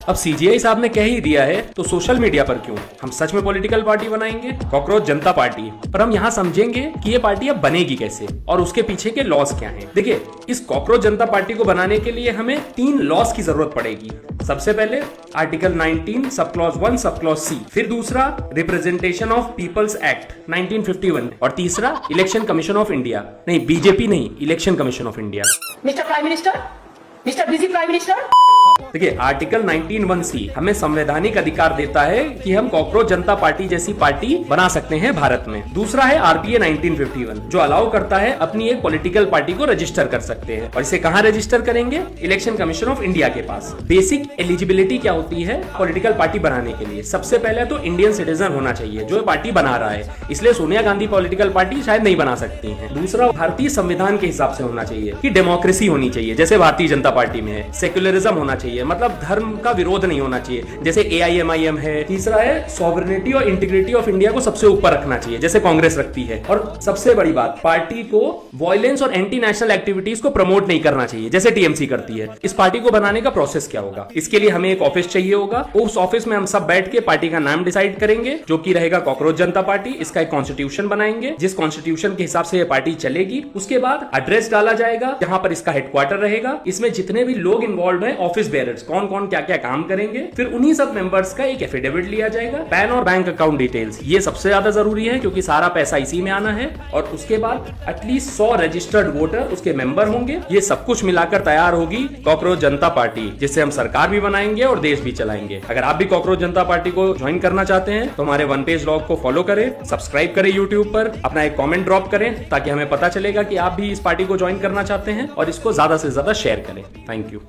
अब सीजीआई साहब ने कह ही दिया है तो सोशल मीडिया पर क्यों, हम सच में पॉलिटिकल पार्टी बनाएंगे, कॉकरोच जनता पार्टी। पर हम यहाँ समझेंगे कि ये पार्टी अब बनेगी कैसे और उसके पीछे के लॉस क्या हैं। देखिए, इस कॉकरोच जनता पार्टी को बनाने के लिए हमें 3 लॉस की जरूरत पड़ेगी। सबसे पहले article 19 sub clause 1 sub clause C, फिर दूसरा रिप्रेजेंटेशन ऑफ पीपल्स एक्ट 1951 और तीसरा इलेक्शन कमीशन ऑफ इंडिया, नहीं बीजेपी नहीं, election commission of India. Mister prime minister, mister busy prime minister. देखिए, आर्टिकल 19(1)(c) हमें संवैधानिक अधिकार देता है कि हम कॉकरोच जनता पार्टी जैसी पार्टी बना सकते हैं भारत में। दूसरा है आरपीए 1951 जो अलाउ करता है अपनी एक पॉलिटिकल पार्टी को रजिस्टर कर सकते हैं। और इसे कहां रजिस्टर करेंगे? इलेक्शन कमीशन ऑफ इंडिया के पास। बेसिक एलिजिबिलिटी क्या होती है पॉलिटिकल पार्टी बनाने के लिए? सबसे पहले तो इंडियन सिटीजन होना चाहिए जो पार्टी बना रहा है, इसलिए सोनिया गांधी पॉलिटिकल पार्टी शायद नहीं बना सकती है। दूसरा, भारतीय संविधान के हिसाब से होना चाहिए कि डेमोक्रेसी होनी चाहिए जैसे भारतीय जनता पार्टी में है। सेक्युलरिज्म होना चाहिए, मतलब धर्म का विरोध नहीं होना चाहिए जैसे AIMIM है। तीसरा है सॉवरेनिटी और इंटीग्रिटी ऑफ इंडिया को सबसे ऊपर रखना चाहिए जैसे कांग्रेस रखती है। और सबसे बड़ी बात, पार्टी को वायलेंस और एंटी नेशनल एक्टिविटीज को प्रमोट नहीं करना चाहिए जैसे TMC करती है। इस पार्टी को बनाने का प्रोसेस क्या होगा? इसके लिए हमें एक ऑफिस चाहिए होगा। उस ऑफिस में हम सब बैठ के पार्टी का नाम डिसाइड करेंगे जो कि रहेगा कॉकरोच जनता पार्टी। इसका एक कॉन्स्टिट्यूशन बनाएंगे जिस कॉन्स्टिट्यूशन के हिसाब से ये पार्टी चलेगी। उसके बाद एड्रेस डाला जाएगा जहां पर इसका हेडक्वार्टर रहेगा। इसमें जितने भी लोग इन्वॉल्व है, ऑफिस बेयरर्स, कौन कौन क्या क्या काम करेंगे, फिर उन्हीं सब मेंबर्स का एक एफिडेविट लिया जाएगा। पैन और बैंक अकाउंट डिटेल्स, ये सबसे ज्यादा जरूरी है क्योंकि सारा पैसा इसी में आना है। और उसके बाद एटलीस्ट 100 रजिस्टर्ड वोटर उसके मेंबर होंगे। ये सब कुछ मिलाकर तैयार होगी कॉकरोच जनता पार्टी, जिससे हम सरकार भी बनाएंगे और देश भी चलाएंगे। अगर आप भी कॉकरोच जनता पार्टी को ज्वाइन करना चाहते हैं तो हमारे वन पेज ब्लॉग को फॉलो करें, सब्सक्राइब करें यूट्यूब पर, अपना एक कॉमेंट ड्रॉप करें ताकि हमें पता चलेगा कि आप भी इस पार्टी को ज्वाइन करना चाहते हैं, और इसको ज्यादा से ज्यादा शेयर करें। Thank you.